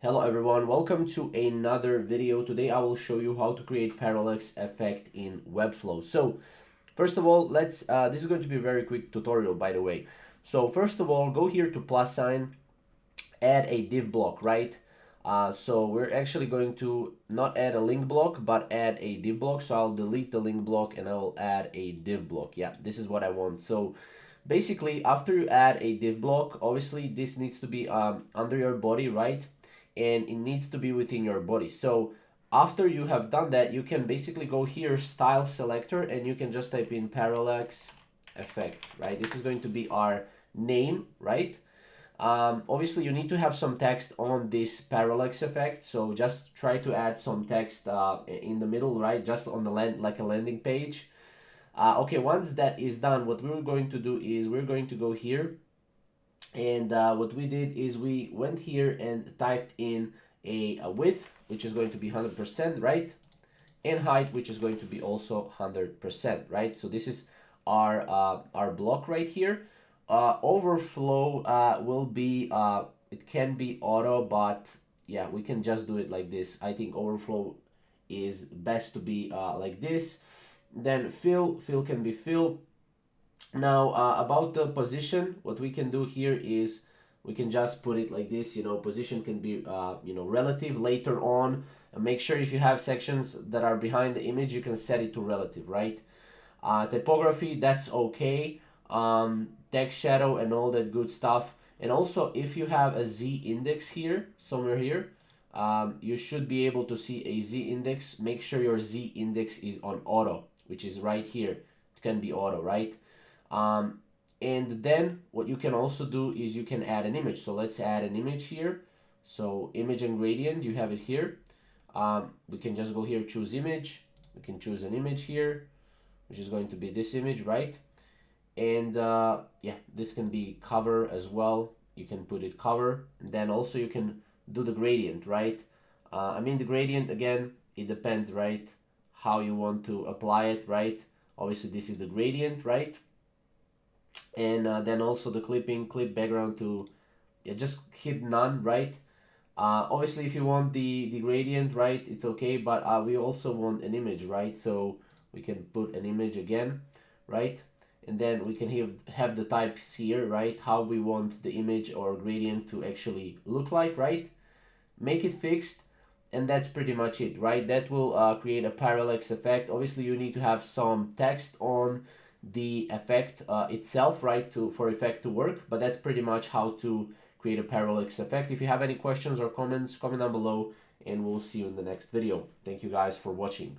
Hello everyone, welcome to another video. Today I will show you how to create parallax effect in Webflow. So first of all, this is going to be a very quick tutorial, by the way. So first of all, go here to plus sign, add a div block, right? So we're actually going to not add a link block, but add a div block. So I'll delete the link block and I will add a div block. Yeah, this is what I want. So basically, after you add a div block, obviously this needs to be under your body, right? And it needs to be within your body. So after you have done that, you can basically go here, style selector, and you can just type in parallax effect, right? This is going to be our name, right? Obviously you need to have some text on this parallax effect, so just try to add some text in the middle, right? Just on the like a landing page. Okay, once that is done, what we're going to do is we're going to go here, and what we did is we went here and typed in a width, which is going to be 100%, right? And height, which is going to be also 100%, right? So this is our block right here. Overflow will be, it can be auto, but yeah, we can just do it like this. I think overflow is best to be like this. Then fill can be fill. Now about the position, what we can do here is we can just put it like this. Position can be relative later on. And make sure if you have sections that are behind the image, you can set it to relative, right? Typography, that's okay. Text shadow and all that good stuff. And also, if you have a Z index here, somewhere here, you should be able to see a Z index. Make sure your Z index is on auto, which is right here. It can be auto, right? And then what you can also do is you can add an image. So let's add an image here. So image and gradient, you have it here. We can just go here, choose image. We can choose an image here, which is going to be this image, right? And yeah, this can be cover as well. You can put it cover, and then also you can do the gradient, right? The gradient, again, it depends, right? How you want to apply it, right? Obviously this is the gradient, right? And then also the clip background to, yeah, just hit none, right? Obviously if you want the gradient, right, it's okay, but we also want an image, right? So we can put an image again, right? And then we can have the types here, right? How we want the image or gradient to actually look like, right? Make it fixed, and that's pretty much it, right? That will create a parallax effect. Obviously you need to have some text on the effect itself, right, for effect to work, but that's pretty much how to create a parallax effect. If you have any questions or comments, comment down below, and we'll see you in the next video. Thank you guys for watching.